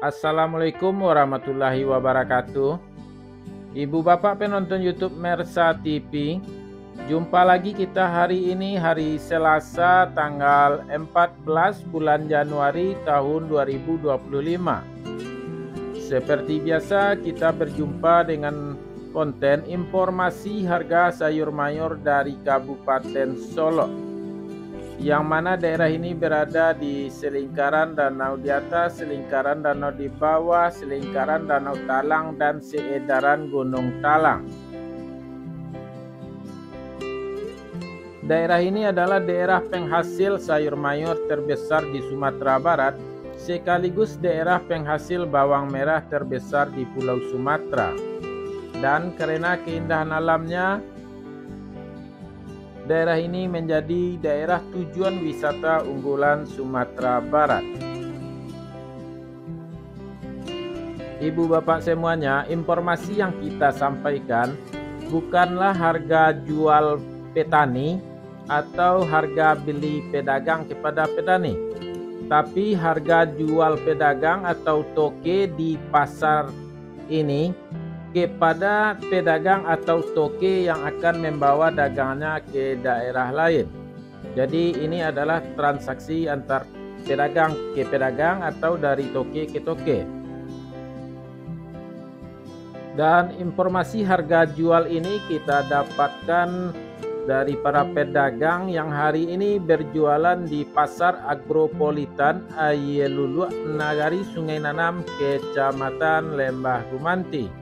Assalamualaikum warahmatullahi wabarakatuh. Ibu bapak penonton YouTube Mersa TV, jumpa lagi kita hari ini hari Selasa tanggal 14 bulan Januari tahun 2025. Seperti biasa kita berjumpa dengan konten informasi harga sayur mayur dari Kabupaten Solok, yang mana daerah ini berada di selingkaran danau di atas, selingkaran danau di bawah, selingkaran danau Talang, dan seedaran Gunung Talang. Daerah ini adalah daerah penghasil sayur mayur terbesar di Sumatera Barat, sekaligus daerah penghasil bawang merah terbesar di Pulau Sumatera. Dan karena keindahan alamnya, daerah ini menjadi daerah tujuan wisata unggulan Sumatera Barat. Ibu bapak semuanya, informasi yang kita sampaikan bukanlah harga jual petani atau harga beli pedagang kepada petani, tapi harga jual pedagang atau toke di pasar ini kepada pedagang atau toke yang akan membawa dagangannya ke daerah lain. Jadi ini adalah transaksi antar pedagang ke pedagang atau dari toke ke toke. Dan informasi harga jual ini kita dapatkan dari para pedagang yang hari ini berjualan di Pasar Agropolitan Ayelulu, Nagari Sungai Nanam, Kecamatan Lembah Gumanti.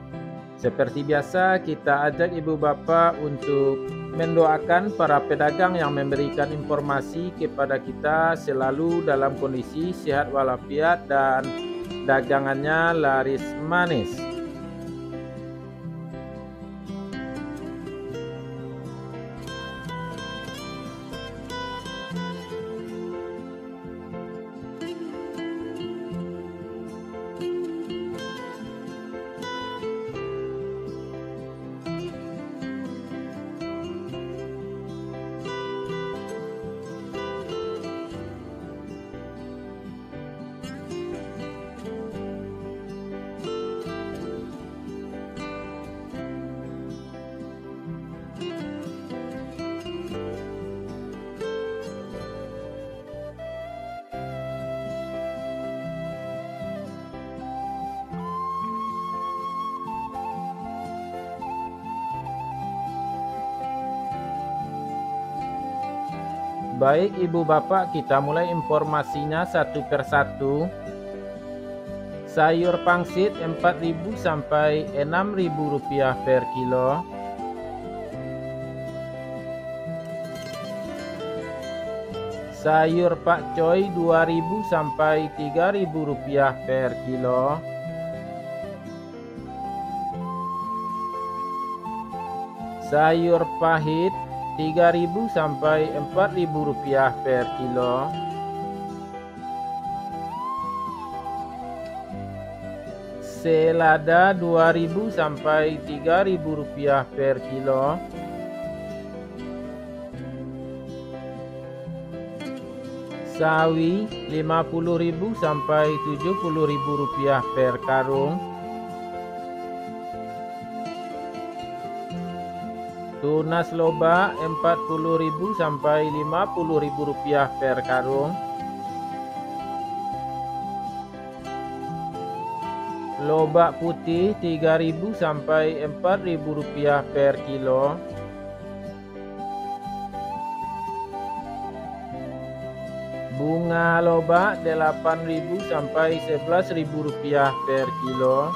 Seperti biasa, kita ajak ibu bapak untuk mendoakan para pedagang yang memberikan informasi kepada kita selalu dalam kondisi sehat walafiat dan dagangannya laris manis. Baik ibu bapak, kita mulai informasinya satu persatu. Sayur pangsit 4.000 sampai 6.000 rupiah per kilo. Sayur pakcoy 2.000 sampai 3.000 rupiah per kilo. Sayur pahit 3.000 sampai 4.000 rupiah per kilo. Selada 2.000 sampai 3.000 rupiah per kilo. Sawi 50.000 sampai 70.000 rupiah per karung. Tunas loba 40.000 sampai 50.000 rupiah per karung. Lobak putih 3.000 sampai 4.000 rupiah per kilo. Bunga lobak 8.000 sampai 11.000 rupiah per kilo.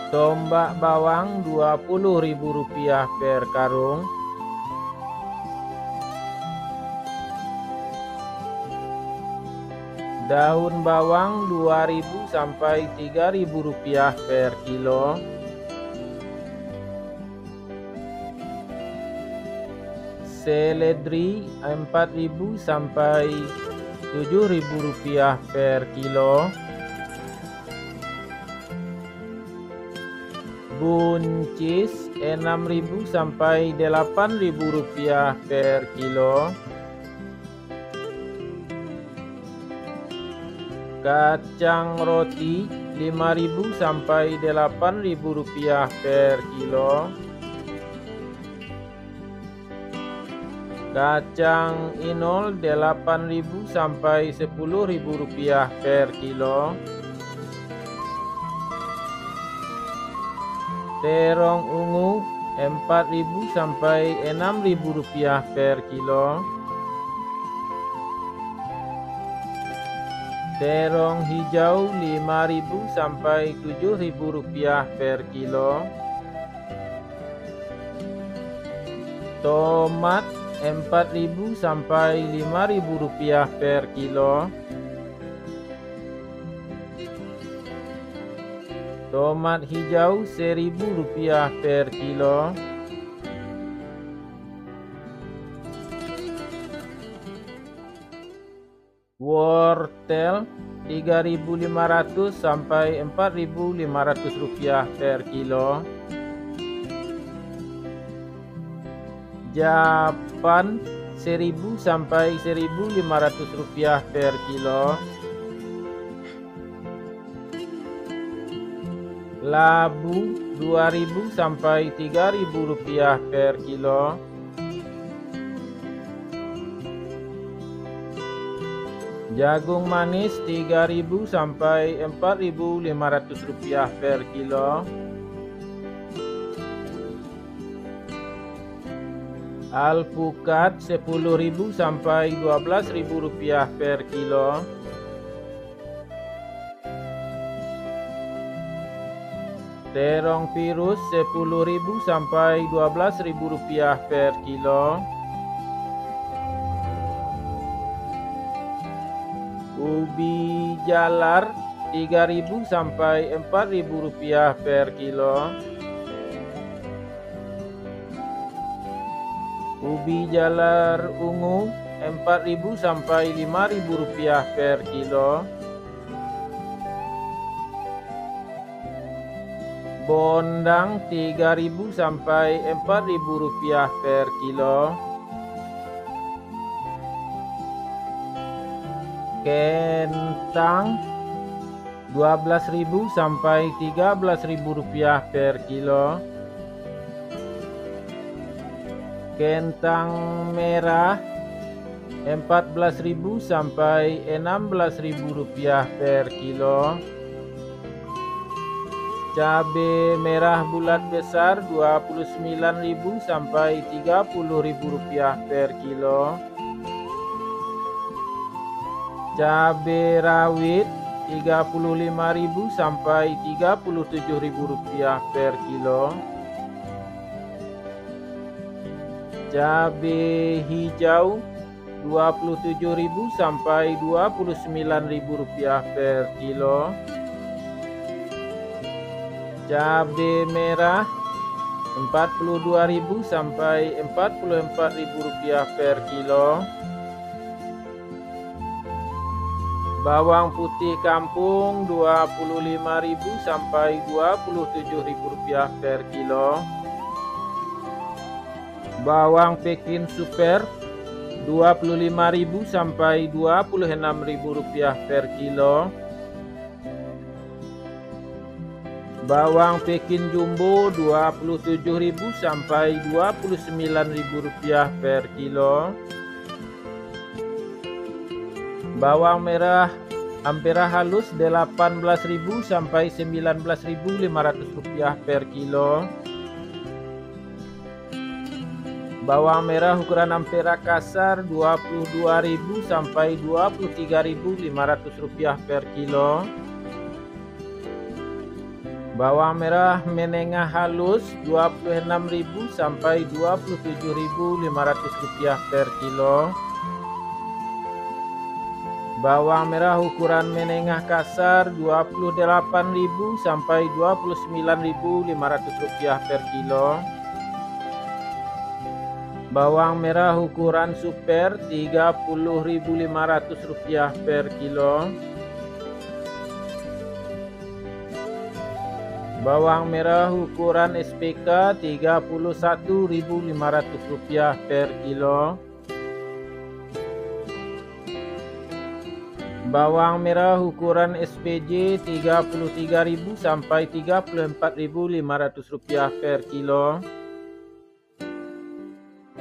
Tombak bawang 20.000 rupiah per karung. Daun bawang 2.000 sampai 3.000 rupiah per kilo. Seledri 4.000 sampai 7.000 rupiah per kilo. Buncis 6.000 sampai 8.000 rupiah per kilo. Kacang roti 5.000 sampai 8.000 rupiah per kilo. Kacang inol 8.000 sampai 10.000 rupiah per kilo. Terong ungu 4.000 sampai 6.000 rupiah per kilo. Terong hijau 5.000 sampai 7.000 rupiah per kilo. Tomat 4.000 sampai 5.000 rupiah per kilo. Tomat hijau 1.000 rupiah per kilo. Wortel 3.500 sampai 4.500 rupiah per kilo. Japan 1.000 sampai 1.500 rupiah per kilo. Labu 2.000 sampai 3.000 rupiah per kilo. Jagung manis 3.000 sampai 4.500 rupiah per kilo. Alpukat 10.000 sampai 12.000 rupiah per kilo. Terong virus 10.000 sampai 12.000 rupiah per kilo. Ubi jalar 3.000 sampai 4.000 rupiah per kilo. Ubi jalar ungu 4.000 sampai 5.000 rupiah per kilo. Bondang 3.000 sampai 4.000 rupiah per kilo. Kentang 12.000 sampai 13.000 rupiah per kilo. Kentang merah 14.000 sampai 16.000 rupiah per kilo. Cabai merah bulat besar 29.000 sampai 30.000 rupiah per kilo. Cabai rawit 35.000 sampai 37.000 rupiah per kilo. Cabai hijau 27.000 sampai 29.000 rupiah per kilo. Cabai merah 42.000 sampai 44.000 rupiah per kilo. Bawang putih kampung 25.000 sampai 27.000 rupiah per kilo. Bawang Pekin super 25.000 sampai 26.000 rupiah per kilo. Bawang Pekin jumbo 27.000 sampai 29.000 rupiah per kilo. Bawang merah ampera halus 18.000 sampai 19.500 rupiah per kilo. Bawang merah ukuran ampera kasar 22.000 sampai 23.500 rupiah per kilo. Bawang merah menengah halus 26.000 sampai 27.500 rupiah per kilo. Bawang merah ukuran menengah kasar 28.000 sampai 29.500 rupiah per kilo. Bawang merah ukuran super 30.500 rupiah per kilo. Bawang merah ukuran SPK 31.500 rupiah per kilo. Bawang merah ukuran SPJ 33.000 sampai 34.500 rupiah per kilo.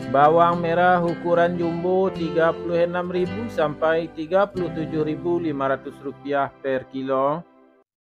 Bawang merah ukuran jumbo 36.000 sampai 37.500 rupiah per kilo.